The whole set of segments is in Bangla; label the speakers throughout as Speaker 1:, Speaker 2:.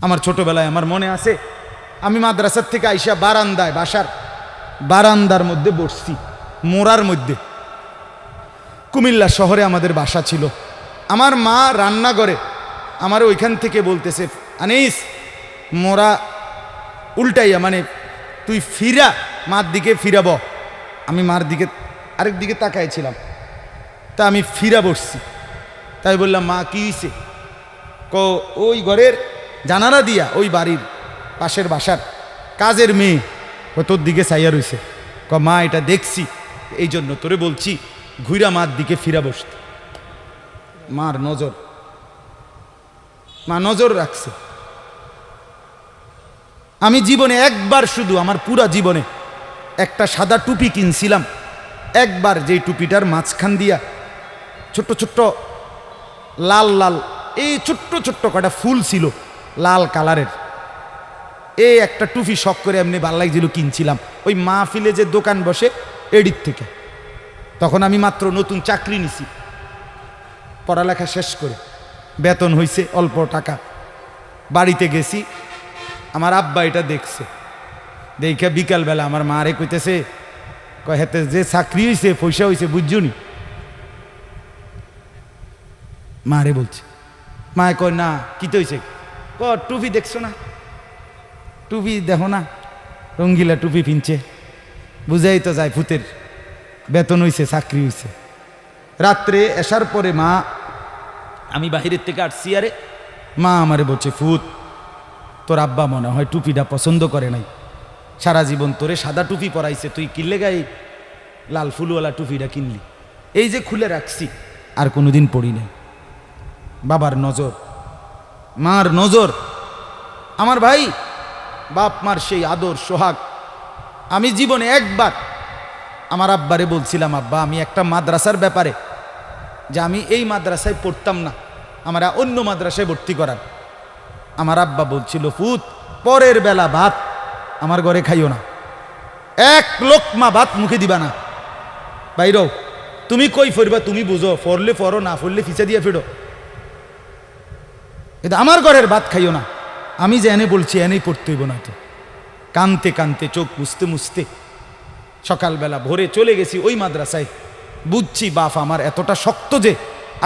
Speaker 1: আমার ছোটবেলায় আমার মনে আছে, আমি মাদ্রাসার থেকে আইসা বারান্দায়, বাসার বারান্দার মধ্যে বসছি, মোড়ার মধ্যে। কুমিল্লা শহরে আমাদের বাসা ছিল। আমার মা রান্নাঘরে আমার ওইখান থেকে বলতেছে, আনিস মোরা উল্টাইয়া, মানে তুই ফিরা, মার দিকে ফিরাব। আমি মার দিকে আরেক দিকে তাকাইছিলাম, তা আমি ফিরা বসছি। তাই বললাম, মা কি হইছে? ওই ঘরের জানালা দিয়া ওই বাড়ির পাশের বাসার কাজের মেয়ে তোর দিকে চাইয়া রইছে। মা এটা দেখছি, এই জন্য তোরে বলছি ঘুরা মার দিকে ফিরা বসতে। মার নজর, মা নজর রাখছে। আমি জীবনে একবার, শুধু আমার পুরা জীবনে একটা সাদা টুপি কিনছিলাম একবার, যেই টুপিটার মাঝখান দিয়া ছোট্ট ছোট্ট লাল লাল এই ছোট্ট ছোট্ট কটা ফুল ছিল লাল কালারের। এই একটা টুপি শখ করে এমনি ভাল লাগছিল, কিনছিলাম ওই মাহফিলে যে দোকান বসে এডির থেকে। তখন আমি মাত্র নতুন চাকরি নিছি, পড়ালেখা শেষ করে, বেতন হইছে অল্প টাকা। বাড়িতে গেছি, আমার আব্বা এটা দেখছে। দেখে বিকালবেলা আমার মা রে কইতেছে, হেতে যে চাকরি হয়েছে পয়সা হয়েছে বুঝছনি? মা রে বলছে। মায়ে কয়, না কি তো হয়েছে? টুপি দেখছো না? টুপি দেখো না, রঙ্গিলা টুপি পিনছে, বুঝাই তো যায় ভূতের বেতন হইছে, চাকরি হইছে। রাত্রে আসার পরে মা, আমি বাহিরের থেকে আসছি, আরে মা আমারে বলছে, ফুত তোর আব্বা মনে হয় টুপিটা পছন্দ করে নাই, সারা জীবন তোরে সাদা টুপি পরাইছে, তুই কিনলে গাই লাল ফুলওয়ালা টুপিটা কিনলি। এই যে খুলে রাখছি, আর কোনোদিন পড়ি নাই। বাবার নজর, মার নজর। আমার ভাই, বাপ মার সেই আদর সোহাগ। আমি জীবনে একবার আমার আব্বারে বলছিলাম, আব্বা আমি একটা মাদ্রাসার ব্যাপারে, যে আমি এই মাদ্রাসায় পড়তাম না, আমরা অন্য মাদ্রাসায় ভর্তি করার। আমার আব্বা বলছিল, ফুত পরের বেলা ভাত আমার ঘরে খাইও না, এক লোকমা ভাত মুখে দিবা না, বাইরও তুমি কই ফরবা তুমি বুঝো, ফরলে ফরো, না ফরলে ফিচা দিয়ে ফেরো, এটা আমার ঘরের ভাত খাইও না। আমি যে এনে বলছি এনেই পড়তে হইব না তো। কানতে কানতে চোখ মুছতে মুছতে সকালবেলা ভোরে চলে গেছি ওই মাদ্রাসায়। বুঝছি বাপ আমার এতটা শক্ত যে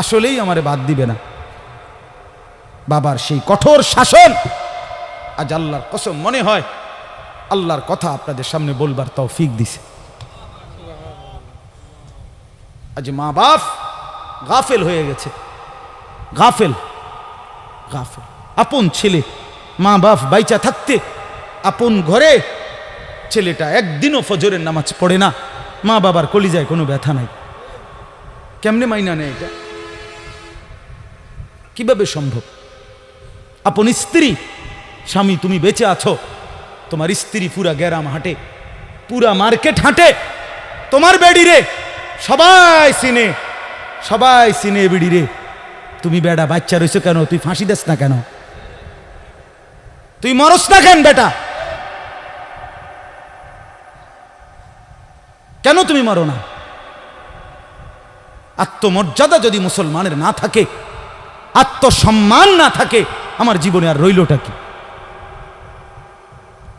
Speaker 1: আসলেই আমারে বাদ দিবে না। বাবার সেই কঠোর শাসন, আজ আল্লাহর কসম মনে হয় আল্লাহর কথা আপনাদের সামনে বলবার তৌফিক দিছে। আজ মা বাপ গাফেল হয়ে গেছে, গাফেল গাফেল। আপন ছেলে, মা বাপ বাইচা থাকতে আপন ঘরে ছেলেটা একদিনও ফজরের নামাজ পড়ে না, মা বাবার কলিজায় কোনো ব্যথা নাই। কেমনে মাইনা নেয় এটা? কিভাবে সম্ভব? আপন স্ত্রী, স্বামী তুমি বেঁচে আছো, তোমার স্ত্রী পুরা গ্যারাম হাঁটে, পুরা মার্কেট হাঁটে, তোমার বেডি রে সবাই চিনে, সবাই চিনে বেডি রে। তুমি বেড়া বাচ্চা রয়েছো কেন? তুই ফাঁসি দেস না কেন? তুই মরস না কেন বেটা? কেন তুমি মরো না? আত্মমর্যাদা যদি মুসলমানের না থাকে, আত্মসম্মান না থাকে, আমার জীবনে আর রইলটা কি?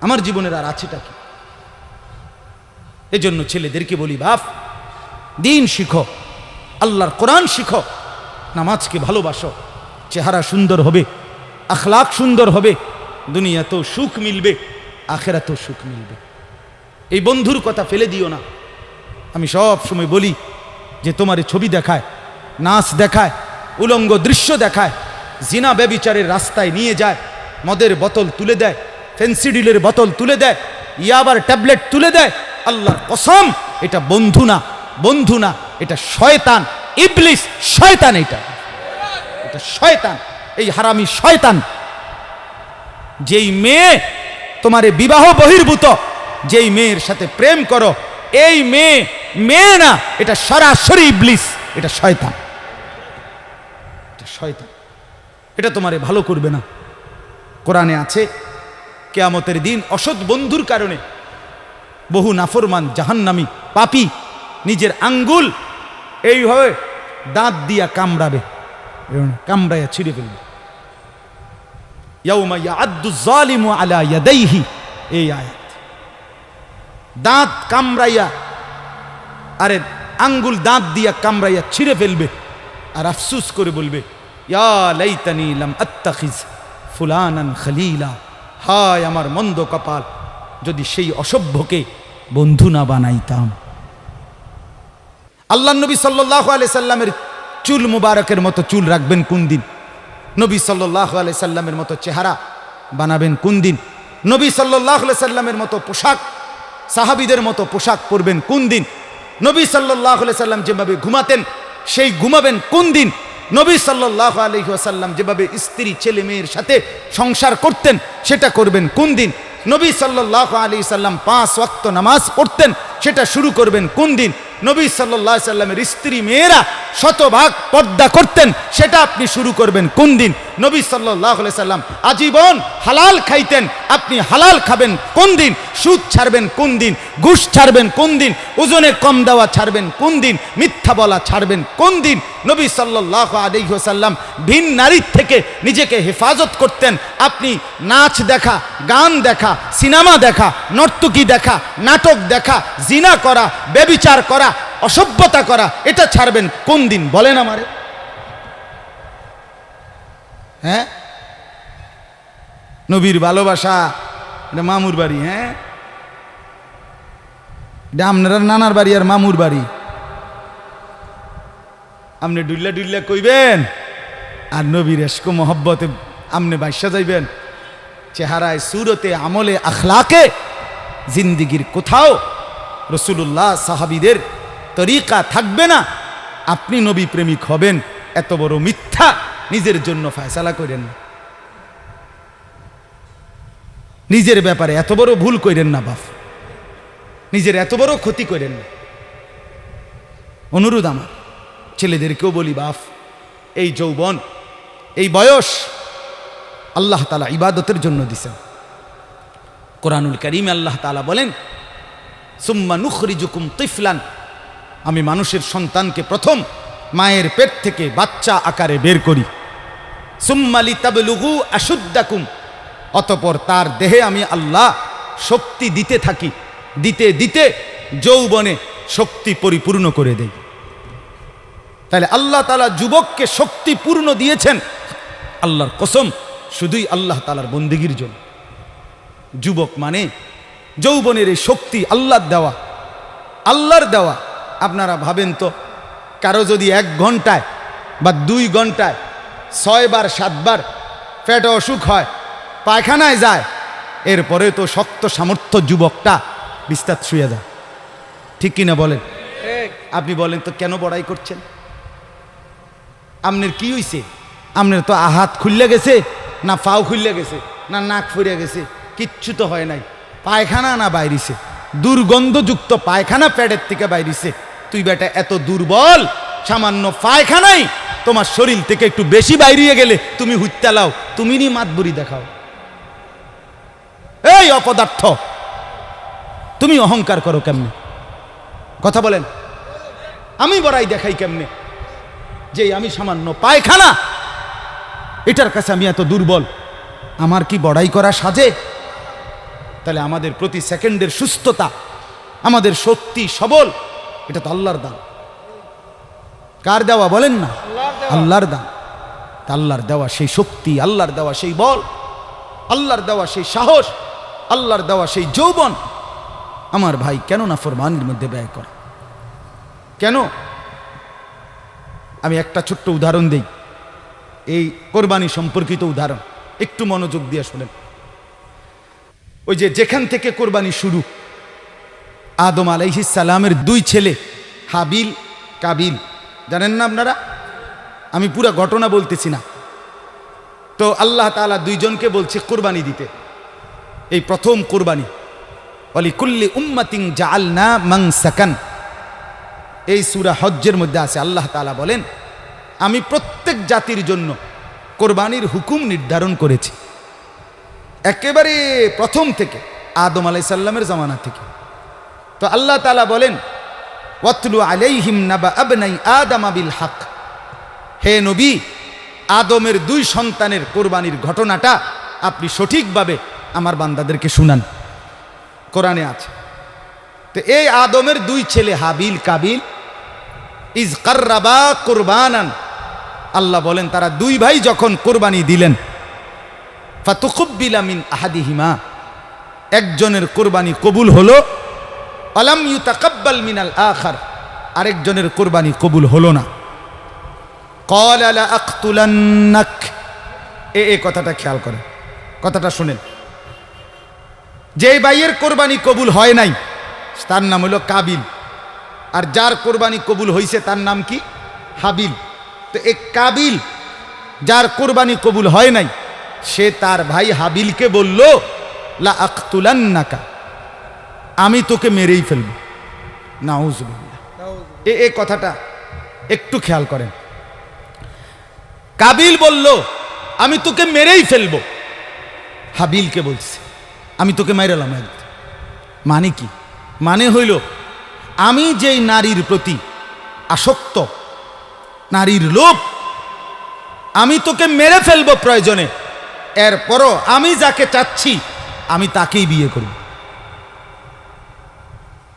Speaker 1: আমার জীবনের আর আছেটা কি? এজন্য ছেলেদেরকে বলি, বাপ দিন শিখো, আল্লাহর কোরআন শিখো, নামাজকে ভালোবাসো, চেহারা সুন্দর হবে, আখলাক সুন্দর হবে, দুনিয়াতেও সুখ মিলবে, আখেরাতেও সুখ মিলবে। এই বন্ধুর কথা ফেলে দিও না। আমি সব সময় বলি যে তোমার ছবি দেখায়, নাচ দেখায়, উলঙ্গ দৃশ্য দেখায়, জিনা ব্যভিচারের রাস্তায় নিয়ে যায়, মদের বোতল তুলে দেয়, ফেন্সিডিলের বোতল তুলে দেয়, ইয়াবার ট্যাবলেট তুলে দেয়, আল্লাহর কসম এটা বন্ধু না, বন্ধু না, এটা শয়তান, ইবলিস, শয়তান। এটা শয়তান, এই হারামি শয়তান। যেই মেয়ে তোমারে বিবাহ বহির্ভূত, যেই মেয়ের সাথে প্রেম করো, এই মেয়ে মেয়ে না, এটা সরাসরি ইবলিস, এটা শয়তান, এটা শয়তান। এটা তোমারে ভালো করবে না। কোরআনে আছে কিয়ামতের দিন অসৎ বন্ধুর কারণে বহু নাফরমান জাহান্নামী পাপী নিজের আঙ্গুল এইভাবে দাঁত দিয়া কামড়াবে, কামড়াইয়া ছিঁড়ে ফেলবে। ইয়াউমা ইয়াআদ্দু যালিমু আলা ইয়াদাইহি, এই আয়াত। দাঁত কামড়াইয়া, আরে আঙ্গুল দাঁত দিয়া কামড়াইয়া ছিঁড়ে ফেলবে আর আফসুস করে বলবে, ইয়া লাইতানি লাম আত্তাখিজ ফুলানান খলিলা, হায় আমার মন্দ কপাল, যদি সেই অসভ্যকে বন্ধু না বানাইতাম। আল্লাহ নবী সাল্লাল্লাহু আলাইহি সাল্লামের চুল মুবারকের মতো চুল রাখবেন কোন দিন? নবী সাল্লাল্লাহু আলাইহি সাল্লামের মতো চেহারা বানাবেন কোন দিন? নবী সাল্লাল্লাহু আলাইহি সাল্লামের মতো পোশাক, সাহাবীদের মতো পোশাক পরবেন কোন দিন? নবী সাল্লাল্লাহু আলাইহি সাল্লাম যেভাবে ঘুমাতেন সেই ঘুমাবেন কোন দিন? নবী সাল্লাল্লাহু আলাইহি ওয়াসাল্লাম যেভাবে স্ত্রী ছেলে মেয়ের সাথে সংসার করতেন সেটা করবেন কোন দিন? নবী সাল্লাল্লাহু আলাইহি সাল্লাম 5 ওয়াক্ত নামাজ পড়তেন, সেটা শুরু করবেন কোন দিন? নবী সাল্লাল্লাহু আলাইহি সাল্লামের স্ত্রী মেয়েরা শতভাগ পর্দা করতেন, সেটা আপনি শুরু করবেন কোন দিন? নবী সাল্লাল্লাহু আলাইহি সাল্লাম আজীবন হালাল খাইতেন, আপনি হালাল খাবেন কোন দিন? সুদ ছাড়বেন কোন দিন? ঘুষ ছাড়বেন কোন দিন? ওজনে কম দেওয়া ছাড়বেন কোন দিন? মিথ্যা বলা ছাড়বেন কোন দিন? নবী সাল্লাল্লাহু আলাইহি ওয়াসাল্লাম ভিন নারীর থেকে নিজেকে হেফাজত করতেন, আপনি নাচ দেখা, গান দেখা, সিনেমা দেখা, নর্তকী দেখা, নাটক দেখা, জিনা করা, ব্যভিচার করা, অসভ্যতা করা, এটা ছাড়বেন কোন দিন? বলেন আমারে। হ্যাঁ, নবীর ভালোবাসা এটা মামুর বাড়ি, হ্যাঁ এটা আপনার নানার বাড়ি আর মামুর বাড়ি। আপনি ডুল্লা ডুল্লা কইবেন আর নবীর এশক মোহব্বতে আপনি বাইসা যাইবেন। চেহারায়, সুরতে, আমলে, আখলাকে জিন্দিগির কোথাও রসুল্লাহ সাহাবীদের তরিকা থাকবে না, আপনি নবী প্রেমিক হবেন, এত বড় মিথ্যা নিজের জন্য ফয়সালা করেন না। নিজের ব্যাপারে এত বড় ভুল করেন না বাপ, নিজের এত বড় ক্ষতি করেন না। অনুরোধ আমার ছেলেদেরকেও বলি, বাপ এই যৌবন, এই বয়স আল্লাহ তাআলা ইবাদতের জন্য দিছেন। কোরআনুল কারীমে আল্লাহ তাআলা বলেন, সুম্মা নুখরিজুকুম তিফলান, আমি মানুষের সন্তানকে প্রথম মায়ের পেট থেকে বাচ্চা আকারে বের করি। সুম্মা লিতাবলুগু আশুদ্দাকুম, অতঃপর তার দেহে আমি আল্লাহ শক্তি দিতে থাকি, দিতে দিতে যৌবনে শক্তি পরিপূর্ণ করে দেই। তাহলে আল্লাহ তাআলা যুবককে শক্তিপূর্ণ দিয়েছেন আল্লাহর কসম শুধুই আল্লাহ তাআলার বন্দেগীর জন্য। যুবক মানে যৌবনের এই শক্তি আল্লাহর দেওয়া, আল্লাহর দেওয়া। আপনারা ভাবেন তো, কারো যদি 1 ঘন্টায় বা 2 ঘন্টায় 6 বার 7 বার পেটে অসুখ হয়, পায়খানায় যায়, এরপরে তো শক্ত সামর্থ্য যুবকটা বিস্তার শুয়ে যায়, ঠিক কিনা বলেন? আপনি বলেন তো কেন বড়াই করছেন? আপনার কি হইছে? আপনার তো হাত খুললে গেছে, না পাও খুললে গেছে, না নাক ফুরে গেছে, কিচ্ছু তো হয় নাই। পায়খানা না বাইরিছে, দুর্গন্ধযুক্ত পায়খানা পেটের থেকে বাইরিছে। তুই বেটা এত দুর্বল, সামান্য পায়খানাই তোমার শরীর থেকে একটু বেশি বাইরিয়ে গেলে তুমি হুইত্যা লাও, তুমি নি মাতবুরি দেখাও। এই অপদার্থ, তুমি অহংকার করো কেমনে? কথা বলেন, আমি বড়াই দেখাই কেমনে যে আমি সামান্য পায়খানা, এটার কাছে আমি এত দুর্বল, আমার কি বড়াই করা সাজে? তাহলে আমাদের প্রতি সেকেন্ডের সুস্থতা, আমাদের শক্তি সবল, এটা তো আল্লাহর দান। কার দেওয়া বলেন না? আল্লাহর দান। আল্লাহর দেওয়া সেই শক্তি, আল্লাহর দেওয়া সেই বল, আল্লাহর দেওয়া সেই সাহস, আল্লাহর দেওয়া সেই যৌবন, আমার ভাই কেন না ফরমানের মধ্যে ব্যয় করা? কেন? আমি একটা ছোট্ট উদাহরণ দেই, এই কোরবানি সম্পর্কিত উদাহরণ, একটু মনোযোগ দিয়ে শোনেন। ওই যে যেখান থেকে কোরবানি শুরু, আদম আলাইহিস সালামের 2 ছেলে হাবিল কাবিল, জানেন না আপনারা? আমি পুরো ঘটনা বলতেছি না। তো আল্লাহ তাআলা 2 জনকে বলছে কোরবানি দিতে, এই প্রথম কোরবানি। ওয়ালিকুল্লি উম্মাতিন জাআলনা মানসাকান, এই সূরা হজ্জের মধ্যে আছে। আল্লাহ তাআলা বলেন, আমি প্রত্যেক জাতির জন্য কোরবানির হুকুম নির্ধারণ করেছি, একেবারে প্রথম থেকে, আদম আলাইহিস সালামের জামানা থেকে। তো আল্লাহ তাআলা বলেন, ওয়াতলু আলাইহিম নাবা আবনাই আদম বিল হক, হে নবী, আদমের 2 সন্তানের কোরবানির ঘটনাটা আপনি সঠিকভাবে আমার বান্দাদেরকে শুনান। কোরআনে আছে। তো এই আদমের দুই ছেলে হাবিল কাবিল ইজ কাররাবা কুরবানান, আল্লাহ বলেন তারা দুই ভাই যখন কোরবানি দিলেন, ফাতুকুব্বিলা মিন আহাদিহিমা, একজনের কোরবানি কবুল হলো, আলাম ইউতাকাব্বাল মিনাল আখার, আরেকজনের কোরবানি কবুল হলো না। ক্বালা লা আকতুলান্নাক, এই কথাটা খেয়াল করেন, কথাটা শুনেন। যে ভাইয়ের কোরবানি কবুল হয় নাই তার নাম হলো কাবিল, আর যার কোরবানি কবুল হয়েছে তার নাম কি? হাবিল। তো এই কাবিল যার কোরবানি কবুল হয় নাই, সে তার ভাই হাবিলকে বলল লা আকতুলান্নাকা, আমি তোকে মেরেই ফেলব। নাউজুবিল্লাহ। এই কথাটা একটু খেয়াল করেন। কাবিল বলল আমি তোকে মেরেই ফেলব, হাবিলকে বলছে আমি তোকে মেরেলাম। মানে কি? মানে হইল আমি যেই নারীর প্রতি আসক্ত, নারীর লোভ, আমি তোকে মেরে ফেলবো প্রয়োজনে, এরপরও আমি যাকে চাচ্ছি আমি তাকেই বিয়ে করব।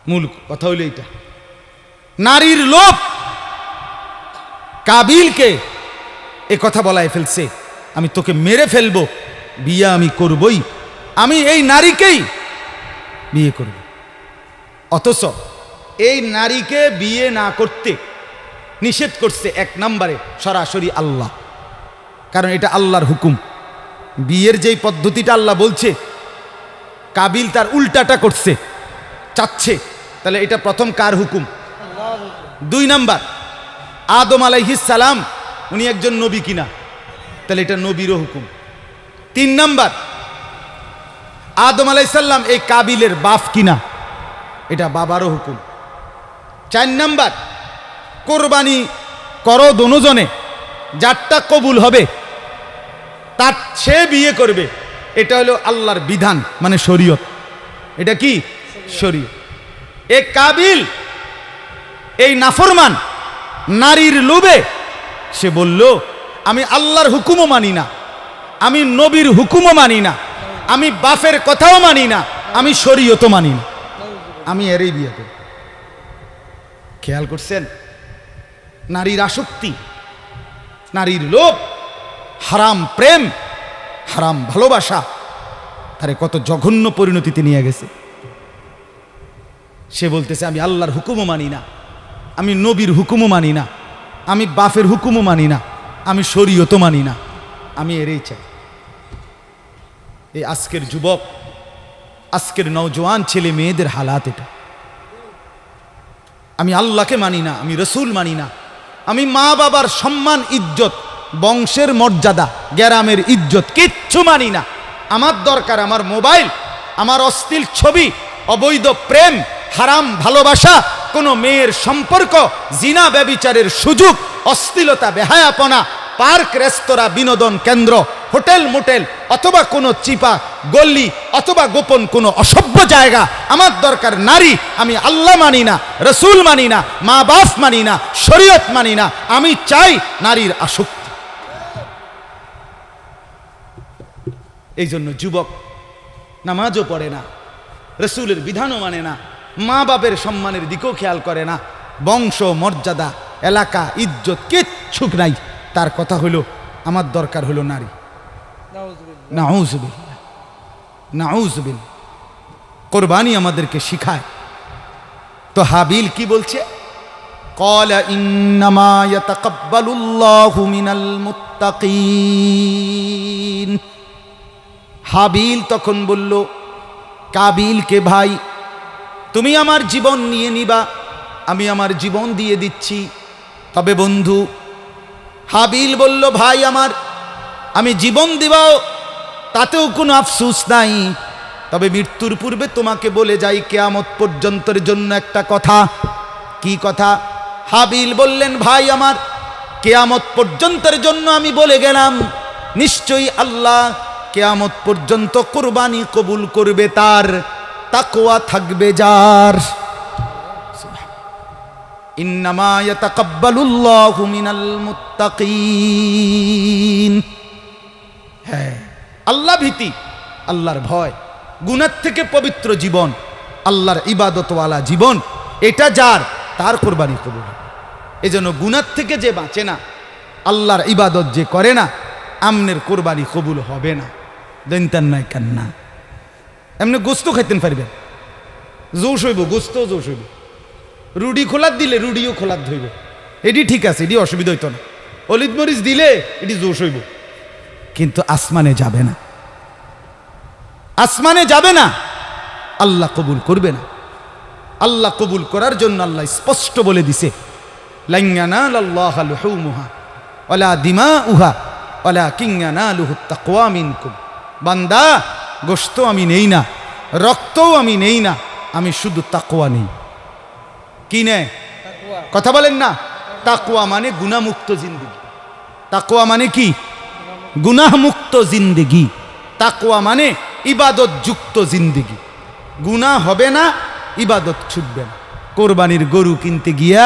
Speaker 1: মূল কথা হইল এইটা, নারীর লোভ কাবিলকে এ কথা বলায় ফেলছে, আমি তোকে মেরে ফেলবো, বিয়ে আমি করবই, আমি এই নারীকেই বিয়ে করব। অথচ এই নারীকে বিয়ে না করতে নিষেধ করছে এক নম্বরে সরাসরি আল্লাহ, কারণ এটা আল্লাহর হুকুম। বিয়ের যেই পদ্ধতিটা আল্লাহ বলছে, কাবিল তার উল্টাটা করছে, চাচ্ছে, তাহলে এটা প্রথম কার হুকুম? দুই নাম্বার, আদম আলাইহিস সালাম উনি একজন নবী কিনা, তাহলে এটা নবীরও হুকুম। তিন নাম্বার, আদম আলাইহিস সালাম এই কাবিলের বাপ কিনা, এটা বাবারও হুকুম। চার নাম্বার, কোরবানি করো দোনোজনে, যারটা কবুল হবে তার সে বিয়ে করবে, এটা হলো আল্লাহর বিধান, মানে শরীয়ত। এটা কি? শরীয়ত। এই কাবিল এই নাফরমান নারীর লোভে সে বলল আমি আল্লাহর হুকুমও মানি না, আমি নবীর হুকুমও মানি না, আমি বাপের কথাও মানি না, আমি শরীয়তও মানি না, আমি এরই বিয়ে করি। খেয়াল করছেন? নারীর আসক্তি, নারীর লোভ, হারাম প্রেম, হারাম ভালোবাসা তারে কত জঘন্য পরিণতিতে নিয়ে গেছে। সে বলতেছে আমি আল্লাহর হুকুমও মানি না, আমি নবীর হুকুমও মানি না, আমি বাপের হুকুমও মানি না, আমি শরীয়তও মানি না, আমি এরই চাই। এই আজকের যুবক, আজকের নওজোয়ান ছেলে মেয়েদের হালাত এটা। আমি আল্লাহকে মানি না, আমি রসুল মানি না, আমি মা বাবার সম্মান ইজ্জত, বংশের মর্যাদা, গ্রামের ইজ্জত কিচ্ছু মানি না। আমার দরকার আমার মোবাইল, আমার অশ্লীল ছবি, অবৈধ প্রেম, হারাম ভালোবাসা, কোনো মেয়ের সম্পর্ক, জিনা ব্যভিচারের সুযোগ, অশ্লীলতা, বেহায়াপনা, পার্ক, রেস্তোরাঁ, বিনোদন কেন্দ্র, হোটেল মোটেল, অথবা কোনো চিপা গল্লি, অথবা গোপন কোনো অসভ্য জায়গা। আমার দরকার নারী। আমি আল্লাহ মানি না, রসুল মানি না, মা বাপ মানি না, শরীয়ত মানি না, আমি চাই নারীর আসক্তি। এই জন্য যুবক নামাজও পড়ে না, রসুলের বিধানও মানে না, মা বাপের সম্মানের দিকেও খেয়াল করে না, বংশ মর্যাদা, এলাকা, ইজ্জত কিচ্ছু নাই। তার কথা হলো আমার দরকার হলো নারী। নাউজুবিল্লাহ, নাউজুবিল্লাহ। কোরবানি আমাদেরকে শিখায়। তো হাবিল কি বলছে? ক্বালা ইন্নামা ইয়াতাকাব্বালুল্লাহু মিনাল মুত্তাকিন। হাবিল তখন বলল কাবিলকে, ভাই তুমি আমার জীবন নিয়ে নিবা, আমি আমার জীবন দিয়ে দিচ্ছি। তবে বন্ধু, হাবিল বলল ভাই আমার, আমি জীবন দিবাও তাতেও কোনো আফসোস নাই, তবে মৃত্যুর পূর্বে তোমাকে বলে যাই কিয়ামত পর্যন্তের জন্য একটা কথা। কি কথা? হাবিল বললেন ভাই আমার, কিয়ামত পর্যন্তের জন্য আমি বলে গেলাম, নিশ্চয়ই আল্লাহ কিয়ামত পর্যন্ত কুরবানি কবুল করবে তার, তাকওয়া থাকবে যার। ইন্নামা ইয়াতাকাব্বালুল্লাহু মিনাল মুত্তাকিন। হ্যাঁ, আল্লাহ ভীতি, আল্লাহর ভয়, গুনাহ থেকে পবিত্র জীবন, আল্লাহর ইবাদতওয়ালা জীবন, এটা যার, তার কোরবানি কবুল। এজন্য গুনাহ থেকে যে বাঁচে না, আল্লাহর ইবাদত যে করে না, আমনের কোরবানি কবুল হবে না। দেনতেন নাই কান্না এমনি গোস্ত খাইতেন পারবেন, জোশ হইব, গোস্ত জোশ হইব। রুডি খোলার দিলে রুডিও খোলার ধইব, এটি ঠিক আছে, এটি অসুবিধা হইতো না। অলিদ মরিচ দিলে এটি জোশ হইব, কিন্তু আসমানে যাবে না, আসমানে যাবে না, আল্লাহ কবুল করবে না। আল্লাহ কবুল করার জন্য আল্লাহ স্পষ্ট বলে দিছে, লান ইয়ানালাল্লাহা লুহুমুহা ওয়ালা দিমাউহা ওয়ালাকিন ইয়ানালুহুত তাকওয়া মিনকুম। বান্দা, গোশত আমি নেই না, রক্তও আমি নেই না, আমি শুধু তাকওয়া নেই। কি নে কথা বলেন না? তাকওয়া মানে গুনাহমুক্ত জিন্দেগি। তাকওয়া মানে কি? গুনাহমুক্ত জিন্দেগি। তাকওয়া মানে ইবাদত যুক্ত জিন্দেগি। গুনাহ হবে না, ইবাদত ছুটবে না। কোরবানির গরু কিনতে গিয়া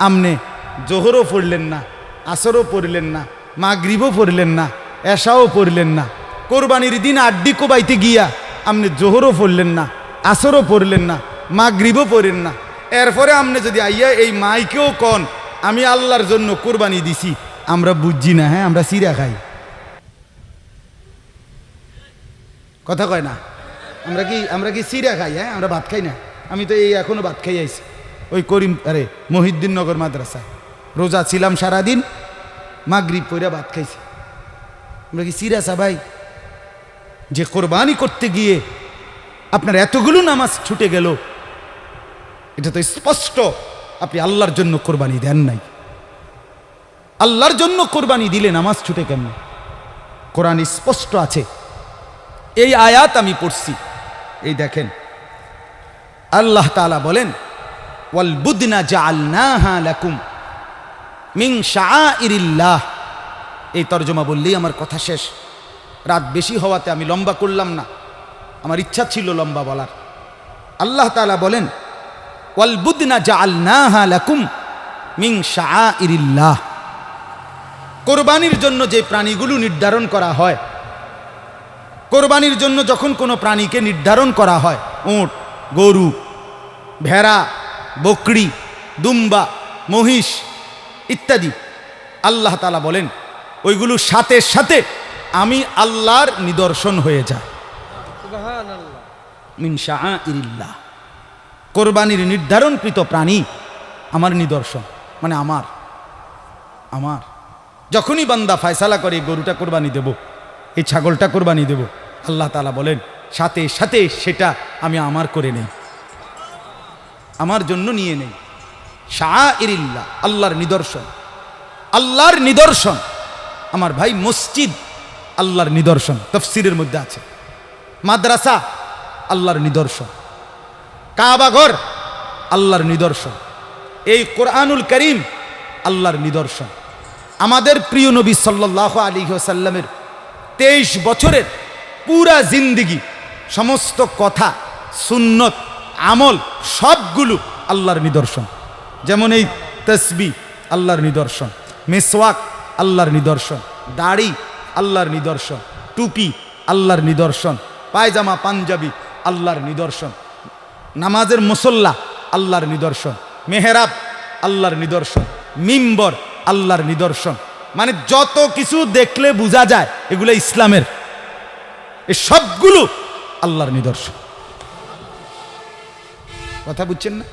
Speaker 1: আমনে জোহরও পড়লেন না, আসরও পড়লেন না, মাগরিবও পড়লেন না, এশাও পড়লেন না। কোরবানির দিন আড্ডি কোবাইতে গিয়া আমনে জোহরও পড়লেন না, আসরও পড়লেন না, মাগরিবও পড়েন না। এরপরে আমনে যদি আইয়া এই মাইকেও কন আমি আল্লাহর জন্য কোরবানি দিছি, আমরা বুঝছি না। হ্যাঁ, আমরা সিরা খাই, কথা কয় না? আমরা কি সিরা খাই? হ্যাঁ, আমরা ভাত খাই না। আমি তো এই এখনো ভাত খাই আইছি ওই মহিউদ্দিন নগর মাদ্রাসায়। রোজা ছিলাম সারাদিন, মাগরিব পইরা ভাত খাইছি। আমরা কি সিরা চা ভাই? যে কোরবানি করতে গিয়ে আপনার এতগুলো নামাজ ছুটে গেল, এটা তো স্পষ্ট আপনি আল্লাহর জন্য কোরবানি দেন নাই। আল্লাহর জন্য কোরবানি দিলে নামাজ ছুটে কেন? কোরআন স্পষ্ট আছে। এই আয়াত আমি পড়ছি, এই দেখেন আল্লাহ তাআলা বলেন, ওয়াল বুদনা জাআলনাহা লাকুম মিন শাআইরিল্লাহ। এই তরজমা বললেই আমার কথা শেষ। রাত বেশি হওয়াতে আমি লম্বা করলাম না, আমার ইচ্ছা ছিল লম্বা বলার। আল্লাহ তাআলা বলেন, ওয়াল বুদনা জাআলনাহা লাকুম মিন শাআইরিল্লাহ। কোরবানির জন্য যে প্রাণীগুলো নির্ধারণ করা হয়, কোরবানির জন্য যখন কোনো প্রাণীকে নির্ধারণ করা হয়, উট, গরু, ভেড়া, বকরি, দুম্বা, মহিষ ইত্যাদি, আল্লাহ তাআলা বলেন ওইগুলো সাথে সাথে আমি আল্লাহর নিদর্শন হয়ে যায়। সুবহানাল্লাহ। মিন শাআইরিল্লাহ, কোরবানির নির্ধারণকৃত প্রাণী আমার নিদর্শন, মানে আমার যখনই বান্দা ফয়সালা করে গরুটা কোরবানি দেব, এই ছাগলটা কোরবানি দেব, আল্লাহ তাআলা বলেন সাথে সাথে সেটা আমি আমার করে নেই, আমার জন্য নিয়ে নেই। শাআইরিল্লাহ, আল্লাহর নিদর্শন। আল্লাহর নিদর্শন আমার ভাই, মসজিদ আল্লাহর নিদর্শন, তাফসীরের মধ্যে আছে। মাদ্রাসা আল্লাহর নিদর্শন, কাবা ঘর আল্লাহর নিদর্শন, এই কোরআনুল কারীম আল্লাহর নিদর্শন। আমাদের প্রিয় নবী সাল্লাল্লাহু আলাইহি ওয়াসাল্লামের 23 বছরের পুরা জিন্দেগি, সমস্ত কথা, সুন্নত, আমল সবগুলো আল্লাহর নিদর্শন। যেমন এই তাসবিহ আল্লাহর নিদর্শন, মিসওয়াক আল্লাহর নিদর্শন, দাড়ি আল্লাহর নিদর্শন, টুপি আল্লাহর নিদর্শন, পায়জামা পাঞ্জাবি আল্লাহর নিদর্শন, নামাজের মুসল্লা আল্লাহর নিদর্শন, মেহরাব আল্লাহর নিদর্শন, মিম্বর আল্লাহর নিদর্শন। মানে যত কিছু দেখলে বোঝা যায় এগুলো ইসলামের, এই সবগুলো আল্লাহর নিদর্শন। কথা বুঝছেন না?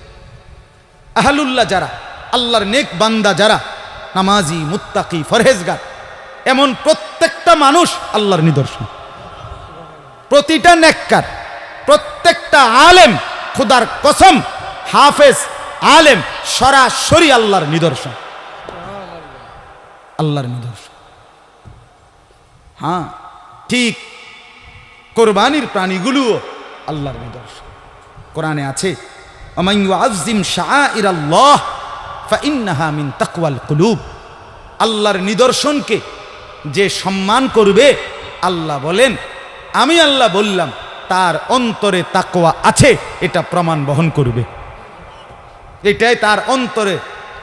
Speaker 1: আহলুল্লাহ যারা, আল্লাহর নেক বান্দা যারা, নামাজি, মুত্তাকি, ফরহেজগার, এমন প্রত্যেকটা মানুষ আল্লাহর নিদর্শন। প্রতিটা নেককার, প্রত্যেকটা আলেম, খুদার কসম, হাফেজ, আলেম সরাসরি আল্লাহর নিদর্শন, আল্লাহর নিদর্শন। হ্যাঁ, ঠিক কোরবানির প্রাণীগুলোও আল্লাহর নিদর্শন। কোরআনে আছে, ওমান ইউআযযিম শাআইরাল্লাহ ফাইন্নাহা মিন তাকওয়াল কুলুব। আল্লাহর নিদর্শনকে যে সম্মান করবে, আল্লাহ বলেন, আমি আল্লাহ বললাম তার অন্তরে তাকওয়া আছে, এটা প্রমাণ বহন করবে। এটাই তার অন্তরে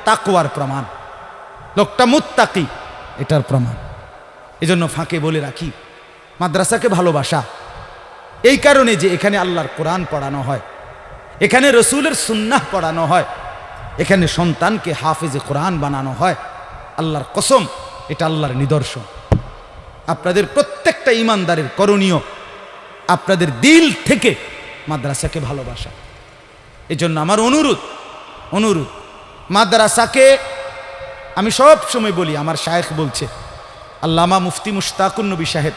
Speaker 1: তাকওয়ার প্রমাণ, লোকটা মুত্তাকি, এটার প্রমাণ। এজন্য ফাঁকে বলে রাখি, মাদ্রাসাকে ভালোবাসা এই কারণে যে এখানে আল্লাহর কোরআন পড়ানো হয়, এখানে রসুলের সুন্নাহ পড়ানো হয়, এখানে সন্তানকে হাফেজে কোরআন বানানো হয়। আল্লাহর কসম, এটা আল্লাহর নিদর্শন। আপনাদের প্রত্যেকটা ইমানদারের করণীয় আপনাদের দিল থেকে মাদ্রাসাকে ভালোবাসা। এই জন্য আমার অনুরোধ মাদ্রাসাকে আমি সব সময় বলি, আমার শায়েখ বলছে, আল্লামা মুফতি মুশতাকুন নবী সাহেব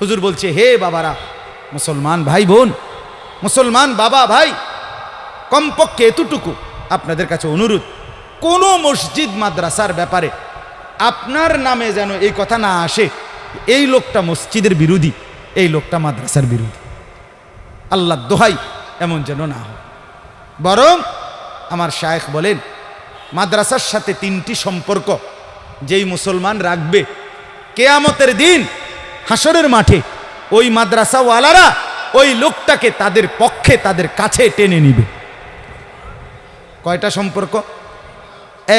Speaker 1: হুজুর বলছে, হে বাবারা, মুসলমান ভাই বোন, মুসলমান বাবা ভাই, কমপক্ষে এতটুকু আপনাদের কাছে অনুরোধ, কোনো মসজিদ মাদ্রাসার ব্যাপারে আপনার নামে যেন এই কথা না আসে এই লোকটা মসজিদের বিরোধী, এই লোকটা মাদ্রাসার বিরোধী। আল্লাহর দোহাই এমন যেন না হয়। বরং আমার শায়েখ বলেন, মাদ্রাসার সাথে 3টি সম্পর্ক যেই মুসলমান রাখবে, কিয়ামতের দিন হাসরের মাঠে ওই মাদ্রাসাওয়ালারা ওই লোকটাকে তাদের পক্ষে তাদের কাছে টেনে নিবে। কয়টা সম্পর্ক?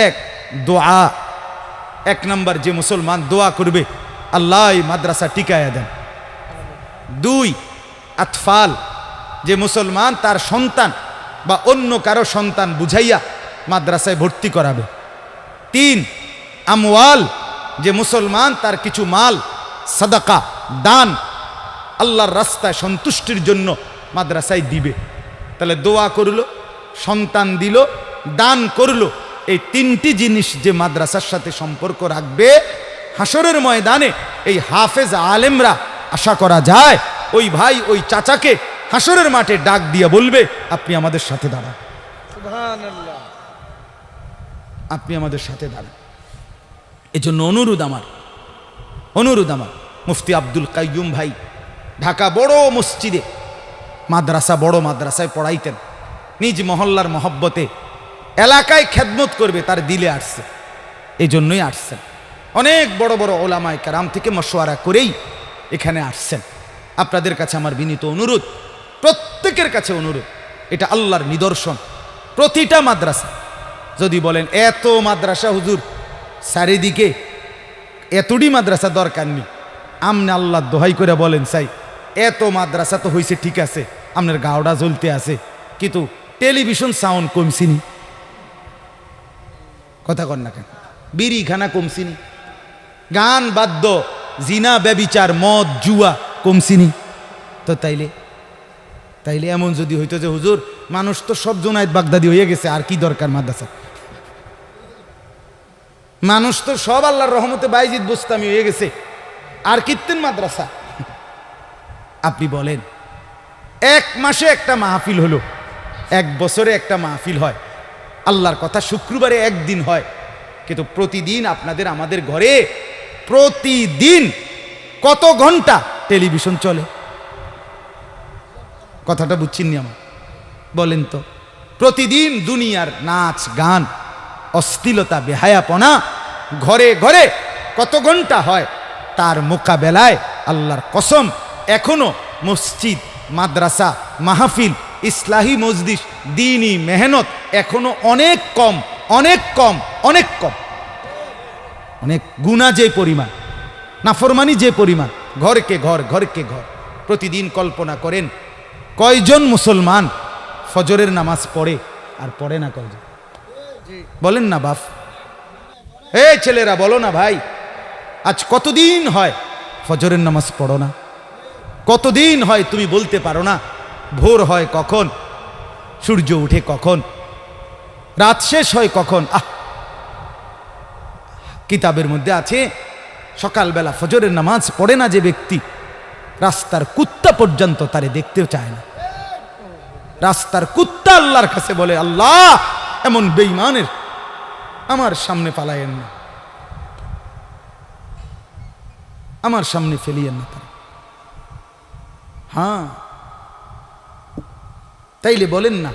Speaker 1: 1, দোয়া। 1 নম্বর, যে মুসলমান দোয়া করবে আল্লাহ এই মাদ্রাসা টিকায়া দেন। 2, আতফাল, যে মুসলমান তার সন্তান বা অন্য কারো সন্তান বুঝাইয়া মাদ্রাসায় ভর্তি করাবে। 3, আমওয়াল, যে মুসলমান তার কিছু মাল সাদাকা দান আল্লাহর রাস্তায় সন্তুষ্টির জন্য মাদ্রাসায় দিবে। তাহলে দোয়া করলো, সন্তান দিল, দান করলো, এই 3টি জিনিস যে মাদ্রাসার সাথে সম্পর্ক রাখবে, হাসরের ময়দানে এই হাফেজ আলেমরা আশা করা যায় ওই ভাই ওই চাচাকে হাসরের মাঠে ডাক দিয়ে বলবে, আপনি আমাদের সাথে দাঁড়ান, সুবহানাল্লাহ, আপনি আমাদের সাথে দাঁড়ান। এজন্য অনুরোধ আমার মুফতি আব্দুল কাইয়ুম ভাই ঢাকা বড় মসজিদে বড় মাদ্রাসায় পড়াইতেন। নিজ মহল্লার মহব্বতে এলাকায় খেদমত করবে তার দিলে আসছে, এই জন্যই আসছেন। অনেক বড় বড় ওলামায়ে কেরাম থেকে মশওয়ারা করেই এখানে আসছেন। আপনাদের কাছে আমার বিনীত অনুরোধ, প্রত্যেকের কাছে অনুরোধ, এটা আল্লাহর নিদর্শন। প্রতিটা মাদ্রাসা, যদি বলেন এত মাদ্রাসা হুজুর চারিদিকে, এতটি মাদ্রাসা দরকার নেই, আমনে আল্লাহর দোহাই করে বলেন চাই, এত মাদ্রাসা তো হয়েছে ঠিক আছে, আপনার গাওড়া জ্বলতে আছে, কিন্তু টেলিভিশন সাউন্ড কমছিনি, কথা কন না কেন, বিড়িখানা কমছিনি, গান বাদ্য জিনা ব্যবিচার মদ জুয়া কমছিনি। তো তাইলে এমন যদি হইতো যে হুজুর মানুষ তো সব জোনায়েত বাগদাদি হয়ে গেছে, আর কি দরকার মাদ্রাসা, মানুষ তো সব আল্লাহর রহমতে বাইজিদ বুস্তামি হয়ে গেছে, আর কীর্তন মাদ্রাসা। আপনি বলেন, 1 মাসে একটা মাহফিল হলো, 1 বছরে একটা মাহফিল হয়, আল্লাহর কথা শুক্রবারে একদিন হয়, কিন্তু প্রতিদিন আপনাদের আমাদের ঘরে প্রতিদিন কত ঘন্টা টেলিভিশন চলে? কথাটা বুঝছেননি আমার? বলেন তো, প্রতিদিন দুনিয়ার নাচ গান অশ্লীলতা বেহায়াপনা ঘরে ঘরে কত ঘন্টা হয়, তার মোকাবেলায় আল্লাহর কসম এখনো মসজিদ মাদ্রাসা মাহফিল ইসলাহি মজলিস দ্বীনি মেহনত এখনো অনেক কম, অনেক গুনাহ যে পরিমাণ, নাফরমানি যে পরিমাণ, ঘরকে ঘর। প্রতিদিন কল্পনা করেন কয়জন মুসলমান ফজরের নামাজ পড়ে আর পড়ে না কয়জন? বলেন না বাপ, হে ছেলেরা বলো না ভাই, আজ কতদিন হয় ফজরের নামাজ পড়ো না? কতদিন হয় তুমি বলতে পারো না ভোর হয় কখন, সূর্য উঠে কখন, রাত শেষ হয় কখন? কিতাবের মধ্যে আছে সকালবেলা ফজরের নামাজ পড়ে না যে ব্যক্তি, রাস্তার কুত্তা পর্যন্ত তারে দেখতেও চায় না। রাস্তার কুত্তা আল্লাহর কাছে বলে, আল্লাহ এমন বেঈমানের আমার সামনে পালায়েন না, আমার সামনে ফেলিয়েন না তারা। হ্যাঁ, তাইলে বলেন না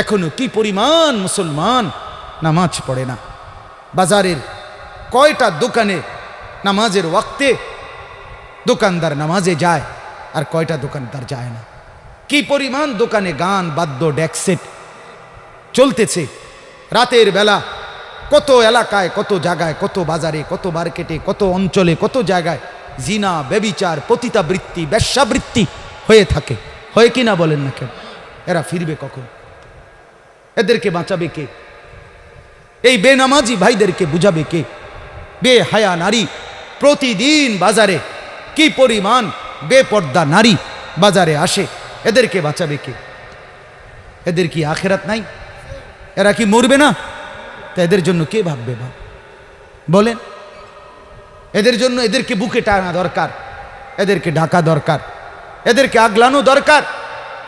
Speaker 1: এখনো কি পরিমাণ মুসলমান নামাজ পড়ে না? বাজারের কয়টা দোকানে নামাজের ওয়াক্তে দোকানদার নামাজে যায় আর কয়টা দোকানদার যায় না? কি পরিমাণ দোকানে গান বাদ্য ডেকসেট চলতেছে রাতের বেলা, কত এলাকায়, কত জায়গায়, কত বাজারে, কত মার্কেটে, কত অঞ্চলে, কত জায়গায় জিনা, ব্যভিচার, পতিতাবৃত্তি, বেশ্যাবৃত্তি হয়ে থাকে। হয় কি না বলেন না কেন? এরা ফিরবে কখন? এদেরকে বাঁচাবে কে? এই বেনামাজি ভাইদেরকে বুঝাবে কে? বেহায়া নারী প্রতিদিন বাজারে, কি পরিমাণ বেপর্দা নারী বাজারে আসে, এদেরকে বাঁচাবে কে? এদের কি আখেরাত নাই? এরা কি মরবে না? তা এদের জন্য কে ভাববে? বলেন। এদের জন্য এদেরকে বুকে টানা দরকার, এদেরকে ঢাকা দরকার, এদেরকে আগলানো দরকার,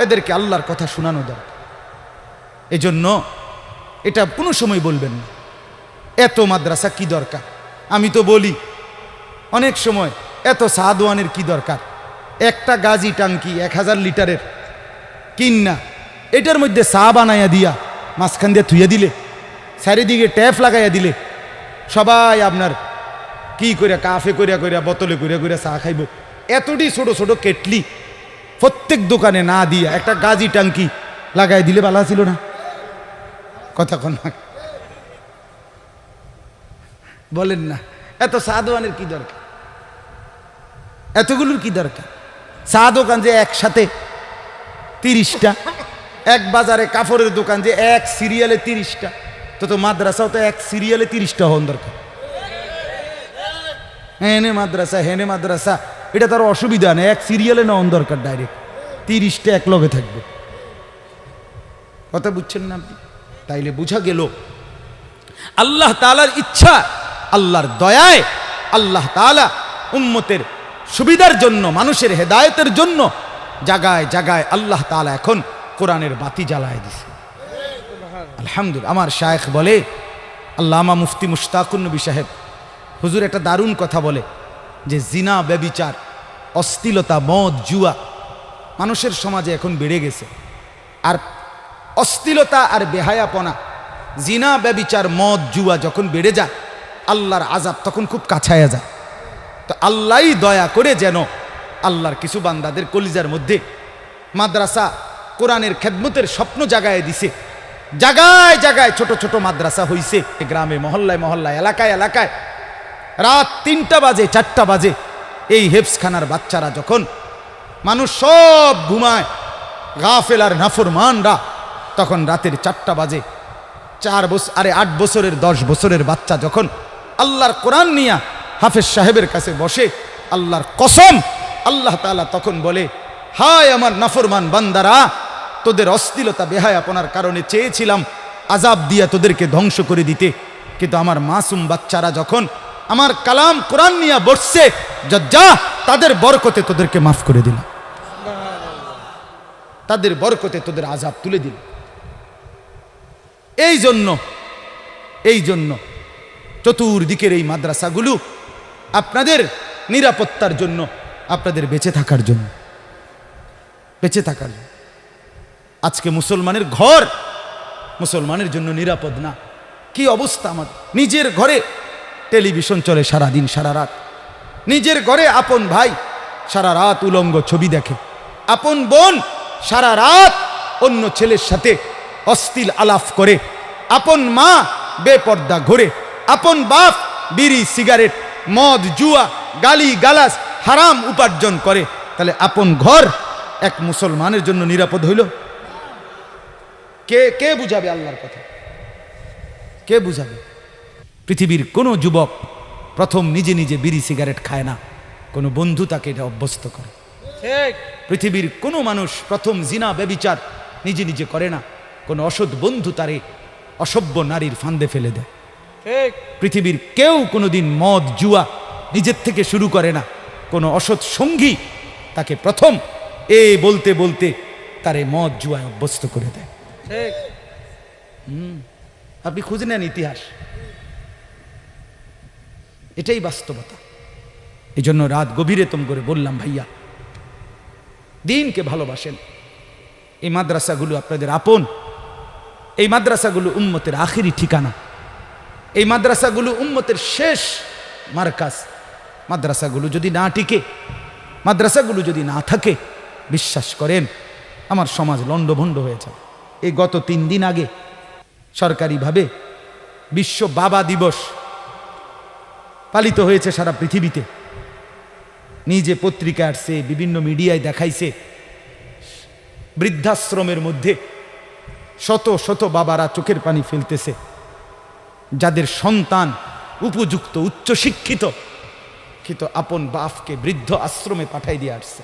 Speaker 1: এদেরকে আল্লাহর কথা শোনানো দরকার। এজন্য এটা কোনো সময় বলবেন না এত মাদ্রাসা কি দরকার। আমি তো বলি অনেক সময় এত সাদওয়ানের কি দরকার? একটা গাজি টাঙ্কি 1000 লিটারের কিন্না এটার মধ্যে চা বানাইয়া দিয়া মাঝখান দিয়ে থুইয়া দিলে, চারিদিকে ট্যাপ লাগাইয়া দিলে, সবাই আপনার কি করিয়া কাফে করিয়া করিয়া বোতলে করিয়া করিয়া চা খাইব। এতটি ছোট ছোট কেটলি প্রত্যেক দোকানে না দিয়া একটা গাজি টাঙ্কি লাগাই দিলে ভালো ছিল না? কথা কন না, বলেন না। এত সাদওয়ানের কি দরকার? এতগুলোর কি দরকার? চা দোকান যে একসাথে 30টা, এক বাজারে কাপড়ের দোকান যে এক সিরিয়ালে 30টা, তো মাদ্রাসাও তো এক সিরিয়ালে 30টা হন দরকার। হেনে মাদ্রাসা হেনে মাদ্রাসা, এটা তার অসুবিধা নেই, এক সিরিয়ালে না হন দরকার, ডাইরেক্ট 30টা এক লগে থাকবে। কথা বুঝছেন না আপনি? তাইলে বুঝা গেল আল্লাহ তাআলার ইচ্ছা, আল্লাহর দয়ায় আল্লাহ তাআলা উম্মতের সুবিধার জন্য, মানুষের হেদায়েতের জন্য জায়গায় জায়গায় আল্লাহ তাআলা এখন কোরআনের বাতি জ্বালায় দিছে। আলহামদুলিল্লাহ। আমার শায়েখ বলে, আল্লামা মুফতি মুশতাকুন নবী সাহেব হুজুর একটা দারুণ কথা বলে যে জিনা, ব্যভিচার, অশ্লীলতা, মদ, জুয়া মানুষের সমাজে এখন বেড়ে গেছে। আর অশ্লীলতা আর বেহায়াপনা, জিনা, ব্যভিচার, মদ, জুয়া যখন বেড়ে যায়, আল্লাহর আযাব তখন খুব কাছায়া যায়। তো আল্লাহই দয়া করে যেন আল্লাহর কিছু বান্দাদের কলিজার মধ্যে মাদ্রাসা, কোরআনের খেদমতের স্বপ্ন জাগায় দিছে। জায়গায় জায়গায় ছোট ছোট মাদ্রাসা হইছে, গ্রামে, মহল্লায় মহল্লায়, এলাকায় এলাকায়। রাত 3টা বাজে, 4টা বাজে, এই হেফসখানার বাচ্চারা যখন, মানুষ সব ঘুমায়, গাফেল আর নাফরমানরা, তখন রাতের 4টা বাজে 8 বছরের 10 বছরের বাচ্চা যখন আল্লাহর কোরআন নিয়া হাফেজ সাহেবের কাছে বসে, আল্লাহর কসম আল্লাহ তাআলা তখন বলে, হায় আমার নাফরমান বান্দারা, তোদের অশ্লীলতা বেহায়াপনার কারণে চেয়েছিলাম আযাব দিয়া তোদেরকে ধ্বংস করে দিতে, কিন্তু আমার মাসুম বাচ্চারা যখন আমার কালাম কোরআন নিয়ে বসছে, যা তাদের বরকতে তোদেরকে মাফ করে দিল, তাদের বরকতে তোদের আযাব তুলে দিল। এই জন্য চতুর্দিকের এই মাদ্রাসাগুলো আপনাদের নিরাপত্তার জন্য, আপনাদের বেঁচে থাকার জন্য, বেঁচে থাকার জন্য। আজকে মুসলমানের ঘর মুসলমানের জন্য নিরাপদ না। কি অবস্থা আমার! নিজের ঘরে টেলিভিশন চলে সারাদিন সারা রাত, নিজের ঘরে আপন ভাই সারা রাত উলঙ্গ ছবি দেখে, আপন বোন সারা রাত অন্য ছেলের সাথে অশ্লীল আলাপ করে, আপন মা বেপর্দা ঘোরে, আপন বাপ বিড়ি, সিগারেট, মদ, জুয়া, গালি গালাস, হারাম উপার্জন করে। তাহলে আপন ঘর এক মুসলমানের জন্য নিরাপদ হইল? কে বুঝাবে আল্লাহর কথা? কে বুঝাবে? পৃথিবীর কোনো যুবক প্রথম নিজে নিজে বিড়ি সিগারেট খায় না, কোনো বন্ধু তাকে এটা অভ্যস্ত করে। পৃথিবীর কোনো মানুষ প্রথম জিনা, ব্যভিচার নিজে নিজে করে না, কোনো অসৎ বন্ধু তারে অসভ্য নারীর ফান্দে ফেলে দেয়। পৃথিবীর কেউ কোনোদিন মদ, জুয়া নিজের থেকে শুরু করে না, কোনো অসৎ সঙ্গী তাকে প্রথম বলতে বলতে তারে মদ, জুয়ায় অভ্যস্ত করে দেয়। আপনি খুঁজে নেন ইতিহাস, এটাই বাস্তবতা। এই জন্য রাত গভীরে তোম করে বললাম, ভাইয়া দিনকে ভালোবাসেন, এই মাদ্রাসাগুলো আপনাদের আপন, এই মাদ্রাসাগুলো উম্মতের আখেরি ঠিকানা, এই মাদ্রাসাগুলো উম্মতের শেষ মারকাজ। মাদ্রাসাগুলো যদি না টিকে, মাদ্রাসাগুলো যদি না থাকে, বিশ্বাস করেন আমার সমাজ লণ্ডভণ্ড হয়ে যাবে। এই গত 3 দিন আগে সরকারিভাবে বিশ্ব বাবা দিবস পালিত হয়েছে সারা পৃথিবীতে। নিজে পত্রিকা আসছে, বিভিন্ন মিডিয়ায় দেখাইছে, বৃদ্ধাশ্রমের মধ্যে শত শত বাবারা চোখের পানি ফেলতেছে, যাদের সন্তান উপযুক্ত উচ্চশিক্ষিত, কিন্তু আপন বাপকে বৃদ্ধ আশ্রমে পাঠাই দিয়ে আসছে।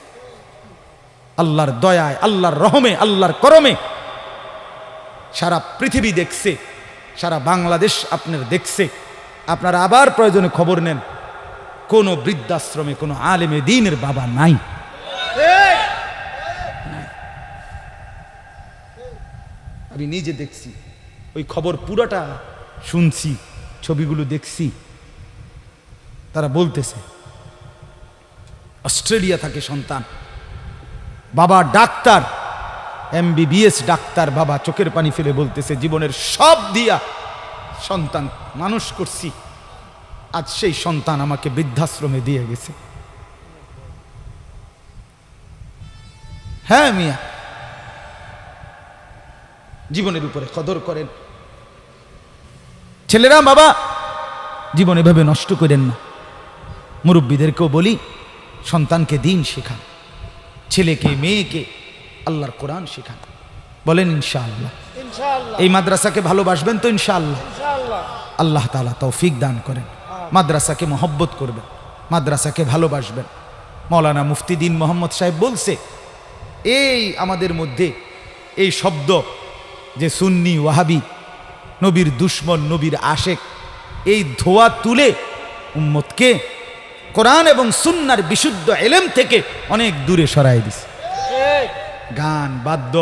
Speaker 1: আল্লাহর দয়ায়, আল্লাহর রহমে, আল্লাহর করমে সারা পৃথিবী দেখছে, সারা বাংলাদেশ আপনার দেখছে। আপনারা আবার প্রয়োজনে খবর নেন, কোন বৃদ্ধাশ্রমে কোনো আলেমে দ্বীনের বাবা নাই। আমি নিজে দেখছি, ওই খবর পুরোটা শুনছি, ছবিগুলো দেখছি। তারা বলতেছে অস্ট্রেলিয়া থাকে সন্তান, বাবা ডাক্তার, MBBS ডাক্তার, বাবা চোখের পানি ফেলে বলতেছে জীবনের সব দিয়া সন্তান মানুষ করছি, আজ সেই সন্তান আমাকে বৃদ্ধাশ্রমে দিয়ে গেছে। হ্যাঁ মিয়া, জীবনের উপরে কদর করেন। ছেলেরা বাবা জীবন এভাবে নষ্ট করেন না। মুরব্বীদেরকেও বলি, সন্তানকে দিন শেখান, ছেলেকে মেয়েকে আল্লাহর কোরআন শেখান। বলেন ইনশাআল্লাহ। এই মাদ্রাসাকে ভালোবাসবেন তো ইনশাআল্লাহ? আল্লাহ তাআলা তৌফিক দান করেন। মাদ্রাসাকে মহব্বত করবেন, মাদ্রাসাকে ভালোবাসবেন। মৌলানা মুফতি দ্বীন মোহাম্মদ সাহেব বলছে, এই আমাদের মধ্যে এই শব্দ যে সুন্নি ওয়াহাবি, নবীর দুশ্মন, নবীর আশেক, এই ধোয়া তুলে উম্মতকে কোরআন এবং সুন্নার বিশুদ্ধ এলেম থেকে অনেক দূরে সরাই দিছে। গান, বাদ্য,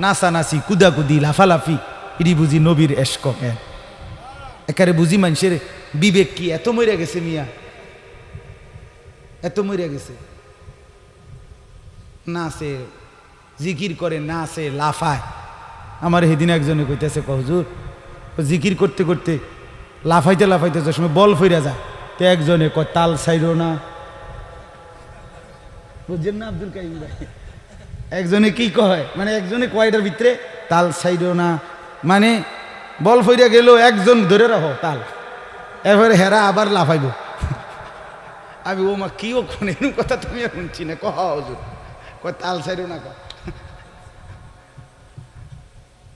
Speaker 1: নাচানাচি, কুদাকুদি, লাফালাফি, ইডি বুঝি নবীর এশক? একারে বুঝি মানুষের বিবেক কি এত মরে গেছে মিয়া, এত মরে গেছে। নাচে, জিকির করে, নাচে, লাফায়। আমার সেদিন একজনে কইতেছে, হুজুর জিকির করতে করতে লাফাইতে লাফাইতে যে সময় বল ফিরে যায়, তো একজনে কয় তাল ছাইরো না। বুঝছেন না আব্দুল কাইম ভাই? একজনে কি কয়, মানে একজনে কয়টার ভিতরে তাল ছাইরো না, মানে বল ফিরে গেল, একজন ধরে রাখো তাল, এরপরে হেরা আবার লাফাইব। আমি ও মা কি ও কোন কথা তুমি শুনছি না, কহ হুজুর কয় তাল ছাইরো না।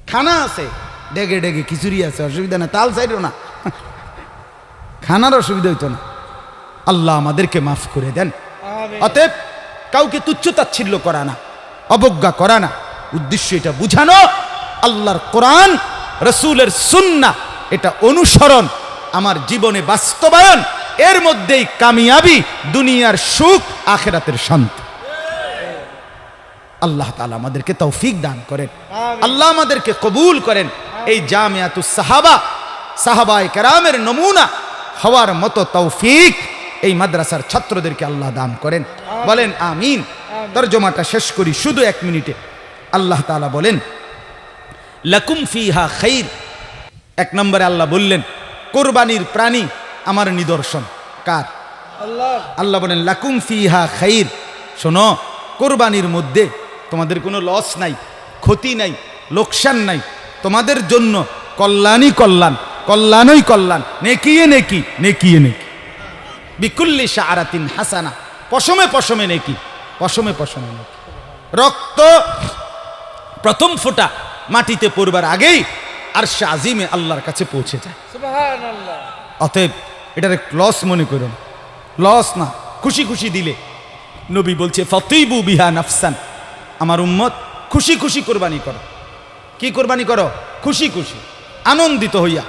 Speaker 1: খানা আছে ডেগে ডেগে, খিচুড়ি আছে, অসুবিধা না, তাল চাইরো না, খানার অসুবিধা হইতো না। আল্লাহ আমাদেরকে মাফ করে দেন। অতএব কাউকে তুচ্ছতাচ্ছিল্য করা না, অবজ্ঞা করা না, উদ্দেশ্য এটা বুঝানো আল্লাহর কোরআন, রসুলের সুন্নাহ এটা অনুসরণ, আমার জীবনে বাস্তবায়ন, এর মধ্যেই কামিয়াবি, দুনিয়ার সুখ, আখিরাতের শান্তি। আল্লাহ তাআলা আমাদেরকে তৌফিক দান করেন, আল্লাহ আমাদেরকে কবুল করেন। এই জামিয়াতুস সাহাবা, সাহাবায়ে কেরামের নমুনা হওয়ার মতো তৌফিক এই মাদ্রাসার ছাত্রদেরকে আল্লাহ দান করেন। বলেন আমিন। তরজমাটা শেষ করি শুধু 1 মিনিটে। আল্লাহ তাআলা বলেন লাকুম ফিহা খাইর। 1 নম্বরে আল্লাহ বললেন কুরবানির প্রাণী আমার নিদর্শন। কার? আল্লাহ। আল্লাহ বলেন লাকুম ফিহা খাইর। শোনো, কুরবানির মধ্যে তোমাদের কোনো লস নাই, ক্ষতি নাই, লোকসান নাই, তোমাদের জন্য কল্যাণই কল্যাণ, কল্যাণই কল্যাণ, নেকিয়ে নেকি, নেকিয়ে নেকি, বিকুল্লি শাআরাতিন হাসানা, পশমে পশমে নেকি, পশমে পশমে নেকি। রক্ত প্রথম ফোঁটা মাটিতে পড়বার আগেই আরশে আজিমে আল্লাহর কাছে পৌঁছে যায়। সুবহানাল্লাহ। অতএব এটার লস মনে করুন, লস না, খুশি খুশি দিলে। নবী বলছে ফাতিবু বিহা নাফসান, আমার উম্মত খুশি খুশি কোরবানি করো। কি কোরবানি করো? খুশি খুশি, আনন্দিত হইয়া।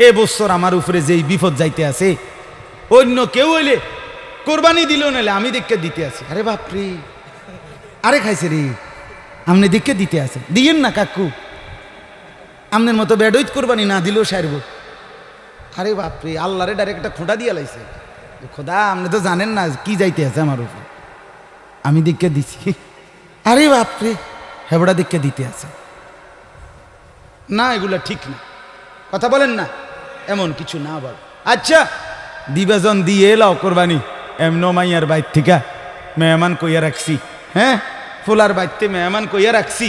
Speaker 1: এ বছর আমার উপরে যেই বিপদ যাইতে আছে, অন্য কেউ হইলে কোরবানি দিল নাহলে আমি দেখে দিতে আছি। আরে বাপরে, আরে খাইছে রে, আমনে দেখে দিতে আছে, দিয়েন না কাকু, আমনের মতো বেডইত কোরবানি না দিলেও সারব। আরে বাপরে, আল্লাহরে ডাইরেক্ট একটা খোঁটা দিয়ে লাইছে, খোদা আপনি তো জানেন না কি যাইতে আছে আমার উপর, আমি দেখে দিছি। আরে বাপরে, হেবড়া দেখে দিতে আছে না, এগুলা ঠিক না, কথা বলেন না, এমন কিছু না বল। আচ্ছা দিবেজন দিয়ে এলাও কোরবানি, এমন মাইয়ার বাইর থেকে মেহমান কইয়া রাখছি, হ্যাঁ ফুলার বাইতে মেহমান কইয়া রাখছি,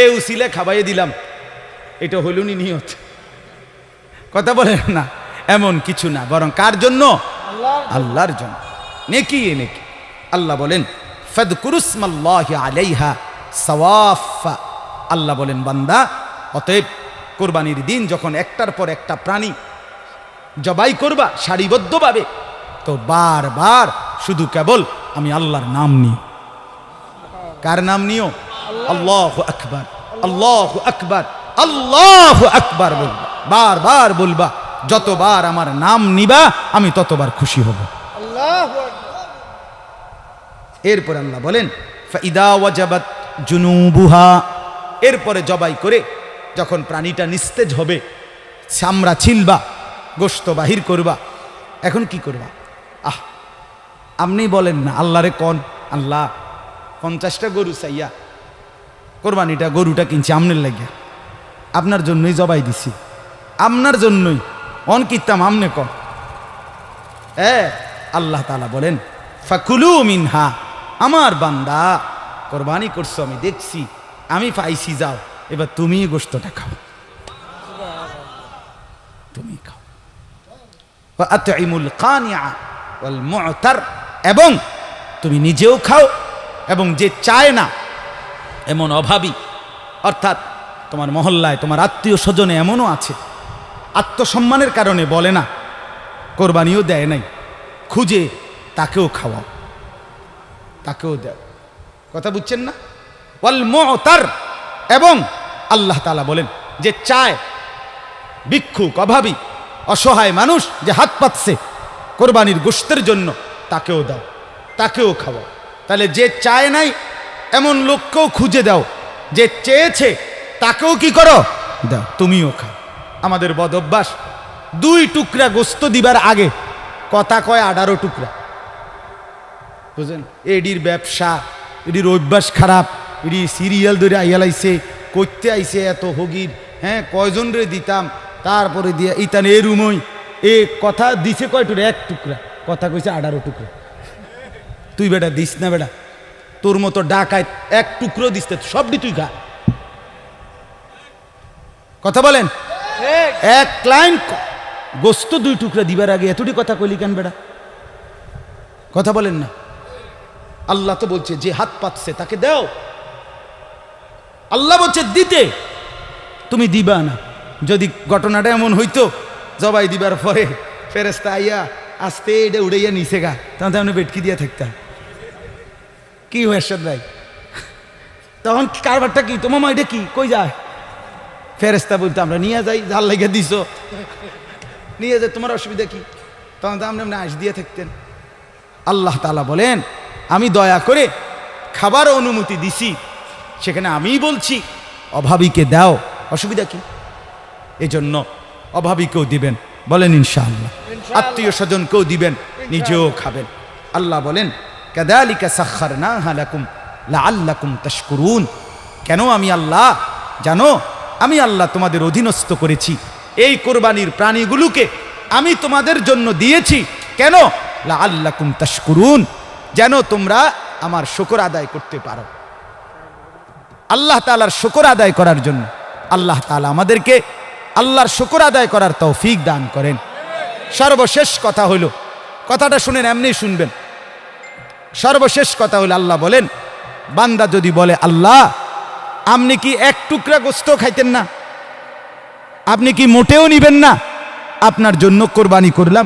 Speaker 1: এ উসিলে খাবাইয়ে দিলাম, এটা হইল নি নিয়ত, কথা বলেন না, এমন কিছু না, বরং কার জন্য? আল্লাহর জন্য, নেকি এ নেকি। আল্লাহ বলেন ফাদকুরুসমাল্লাহি আলাইহা সাওয়াফা, আল্লাহ বলেন বান্দা অতএব কোরবানির দিন যখন একটার পর একটা প্রাণী জবাই করবা সারিবদ্ধভাবে, তো বারবার শুধু কেবল আমি আল্লাহর নাম নিও। কার নাম নিও? আল্লাহু আকবার, আল্লাহু আকবার, আল্লাহু আকবার বলবা, বারবার বলবা। যতবার আমার নাম নিবা আমি ততবার খুশি হব। এরপর আল্লাহ বলেন ফাইদা ওয়াজাবাত জুনুবুহা, এরপরে জবাই করে যখন প্রাণীটা নিস্তেজ হবে, চামড়া ছিলবা, গোশত বাহির করবা, এখন কি করবা? আপনি বলেন না আল্লাহরে কোন আল্লাহ 50টা গরু চাইয়া কোরবানিটা গরুটা কিনছি আমনের লাগিয়া, আপনার জন্যই জবাই দিছি, আপনার জন্যই অন কিতাম আমনে কন। আল্লাহ তাআলা বলেন ফাকুলু মিনহা, আমার বান্দা কোরবানি করছো আমি দেখছি, আমি পাইছি, যাও এবার তুমি গোশতটা খাও, তুমি খাও। ওয়া আতইমুল কানিআ ওয়াল মু'তার, এবং তুমি নিজেও খাও এবং যে চায় না এমন অভাবী, অর্থাৎ তোমার মহল্লায় তোমার আত্মীয় স্বজনে এমনও আছে আত্মসম্মানের কারণে বলে না, কোরবানিও দেয় নাই, খুঁজে তাকেও খাওয়াও, তাকেও দেয়। কথা বুঝছেন না? ওয়াল মু'তার, এবং আল্লাহ তাআলা বলেন যে চায়, ভিক্ষুক, অভাবী, অসহায় মানুষ যে হাত পাতছে কোরবানির গোশতের জন্য, তাকেও দাও, তাকেও খাওয়াও। তাহলে যে চায় নাই এমন লোককেও খুঁজে দাও, যে চেয়েছে তাকেও কি করো? দাও, তুমিও খাও। আমাদের বদ অভ্যাস 2 টুকরা গোশত দিবার আগে কথা কয় 18 টুকরা, বুঝলেন? এডির ব্যবসা, এডির অভ্যাস খারাপ, এডি সিরিয়াল ধরে আইয়ালাইছে, করতে আইছে এত হগির, কয়জন রে দিতাম, তারপরে দিয়া ইতান এ রুমই এ কথা দিছে কয় টুকরা? 1 টুকরা, কথা কইছে 18 টুকরা। তুই বেটা দিস না বেটা, তোর মতো ডাকায় 1 টুকরো দিস, সবটি তুই খা। কথা বলেন? 1 লাইন গোস্ত 2 টুকরা দিবার আগে এতটি কথা কইলি কেন বেটা? কথা বলেন না? আল্লাহ তো বলছে যে হাত পাতছে তাকে দাও, আল্লাহ বলছে দিতে, তুমি দিবা না। যদি ঘটনাটা এমন হইতো জবাই দিবার পরে ফেরেশতা আইয়া আস্তে এটা উড়াইয়া নিচে গা, তাহলে আপনি বেটকি দিয়া থাকতাম, কি হয়েছে ভাই? তখন কারবারটা কি? তোমার মা এটা কি কই যায়? ফেরেশতা বলতো আমরা নিয়ে যাই, জাল লেগে দিছ, নিয়ে যাই, তোমার অসুবিধা কি? তখন তো আমরা আশ দিয়ে থাকতেন। আল্লাহ তাআলা বলেন আমি দয়া করে খাবার অনুমতি দিছি, সেখানে আমিই বলছি অভাবীকে দাও, অসুবিধা কি? এজন্য অভাবীকেও দিবেন, বলেন ইনশাআল্লাহ, আত্মীয় স্বজনকেও দিবেন, নিজেও খাবেন। আল্লাহ বলেন কাযালিকা সাখখারনাহা লাকুম লাআল্লাকুম তাশকুরুন, কেন আমি আল্লাহ জানো, আমি আল্লাহ তোমাদের অধীনস্থ করেছি, এই কোরবানির প্রাণীগুলোকে আমি তোমাদের জন্য দিয়েছি, কেন? লাআল্লাকুম তাশকুরুন, যেন তোমরা আমার শুকর আদায় করতে পারো। আল্লাহ তাআলার শুকর আদায় করার জন্য আল্লাহ তাআলা আমাদেরকে আল্লাহর শুকর আদায় করার তৌফিক দান করেন। সর্বশেষ কথা হলো, কথাটা শুনেন, এমনি শুনবেন, সর্বশেষ কথা হলো আল্লাহ বলেন বান্দা যদি বলে আল্লাহ আপনি কি 1 টুকরা গোশত খাইতেন না, আপনি কি মোটেও নিবেন না, আপনার জন্য কোরবানি করলাম,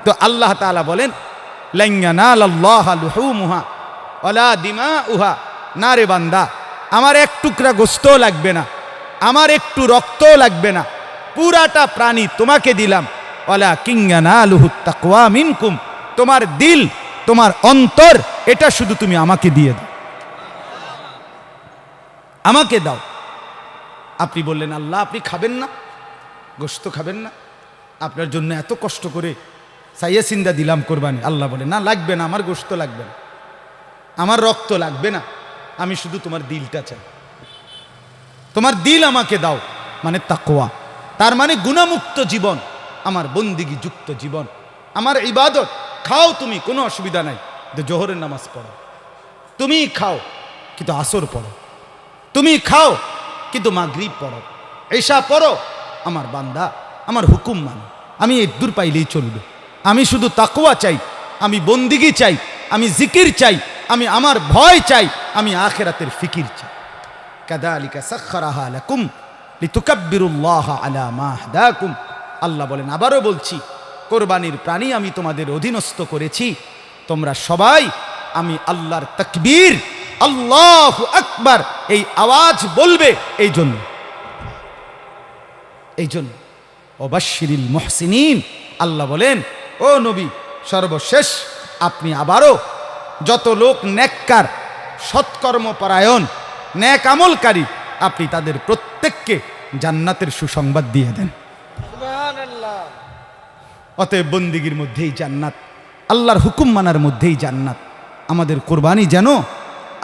Speaker 1: তো আল্লাহ তাআলা বলেন লান ইয়ানালাল্লাহা লুহুমুহা ওয়ালা দিমাউহা, না রে বান্দা, আমার 1 টুকরা গোশতও লাগবে না, আমার একটু রক্তও লাগবে না, পুরাটা প্রাণী তোমাকে দিলাম, ওয়ালাকিন ইয়ানালুহুত তাকওয়া মিনকুম, তোমার দিল, তোমার অন্তর, এটা শুধু তুমি আমাকে দিয়ে দাও, আমাকে দাও। আপনি বললেন আল্লাহ আপনি খাবেন না, গোশত খাবেন না, আপনার জন্য এত কষ্ট করে সাইয়া সিন্দা দিলাম কোরবানি, আল্লাহ বলে না লাগবে না, আমার গোশত লাগবে না, আমার রক্ত লাগবে না, আমি শুধু তোমার দিলটা চাই, তোমার দিল আমাকে দাও, মানে তাকওয়া, তার মানে গুনাহমুক্ত জীবন, আমার বন্দিগি যুক্ত জীবন, আমার ইবাদত। খাও তুমি, কোনো অসুবিধা নাই, কিন্তু জোহরের নামাজ পড়ো, তুমি খাও কিন্তু আসর পড়ো, তুমি খাও কিন্তু মাগরিব পড়ো, এশা পড়ো, আমার বান্দা আমার হুকুম মানো, আমি এর দূর পাইলেই চলবে, আমি শুধু তাকওয়া চাই, আমি বন্দিগি চাই, আমি জিকির চাই, আমি আমার ভয় চাই, আমি আখিরাতের ফিকির চাই। কাযালিকা সাখখারাহা লাকুম লিতুকাব্বিরুল্লাহ আলা মা হাদাকুম। আল্লাহ বলেন, আবারও বলছি, কোরবানির প্রাণী আমি তোমাদের অধীনস্থ করেছি, তোমরা সবাই আমি আল্লাহর তাকবীর, আল্লাহু আকবার এই আওয়াজ বলবে। এই জন্য ওবাশশিরিল মুহসিনিন, আল্লাহ বলেন, ও নবী, সর্বশেষ আপনি আবারও যত লোক নেককার, সৎকর্মপরায়ণ, নেক আমলকারী, আপনি তাদের প্রত্যেককে জান্নাতের সুসংবাদ দিয়ে দেন।
Speaker 2: সুবহানাল্লাহ।
Speaker 1: অতএব বন্দিগির মধ্যেই জান্নাত, আল্লাহর হুকুম মানার মধ্যেই জান্নাত। আমাদের কোরবানি যেন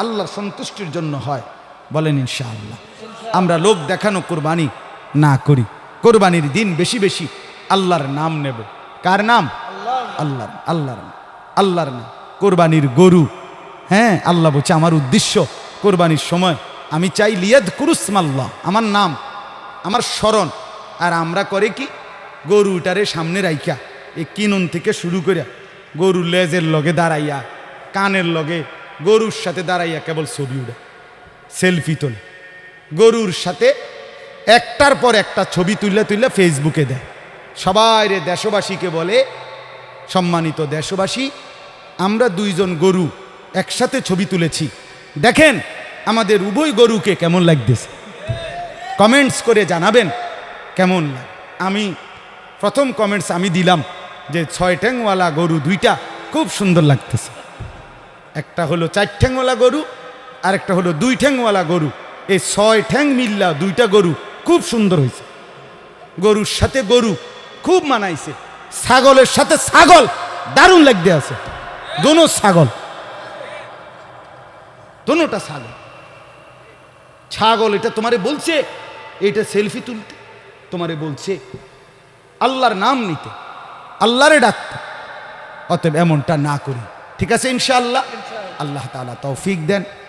Speaker 1: আল্লাহর সন্তুষ্টির জন্য হয়, বলেন ইনশাআল্লাহ। আমরা লোক দেখানো কোরবানি না করি, কোরবানির দিন বেশি বেশি আল্লাহর নাম নেব। কার নাম? আল্লাহর নাম। কোরবানির গরু, হ্যাঁ, আল্লাহ বলছে আমার উদ্দেশ্য কোরবানির সময় আমি চাই লিয়াযকুরুসমাল্লাহ, আমার নাম, আমার স্মরণ। আর আমরা করে কি, গরুটারে সামনে রাইখা এই কিনুন থেকে শুরু করে গরুর লেজের লগে দাঁড়াইয়া, কানের লগে গরুর সাথে দাঁড়াইয়া কেবল ছবি উঠে, সেলফি তোলে, গরুর সাথে একটার পর একটা ছবি তুললে ফেসবুকে দেয়। সবাই রে দেশবাসীকে বলে, সম্মানিত দেশবাসী, আমরা দুইজন গরু একসাথে ছবি তুলেছি, দেখেন আমাদের উভয় গরুকে কেমন লাগতেছে, কমেন্টস করে জানাবেন কেমন লাগে। আমি প্রথম কমেন্টস আমি দিলাম যে 6 ঠ্যাংওয়ালা গরু দুইটা খুব সুন্দর লাগতেছে। একটা হলো 4 ঠ্যাংওয়ালা গরু, আর একটা হলো 2 ঠ্যাংওয়ালা গরু। এই 6 ঠ্যাং মিল্লা দুইটা গরু খুব সুন্দর হয়েছে, গরুর সাথে গরু খুব মানাইছে, ছাগলের সাথে ছাগল দারুণ লাগতে আছে। দোনো ছাগল, দোনোটা ছাগল। ছাগল এটা তোমারে বলছে এটা সেলফি তুলতে, তোমারে বলছে আল্লাহর নাম নিতে, আল্লাহরে ডাকতে। অতএব এমনটা না করি, ঠিক আছে ইনশাআল্লাহ। আল্লাহ তাআলা তৌফিক দেন।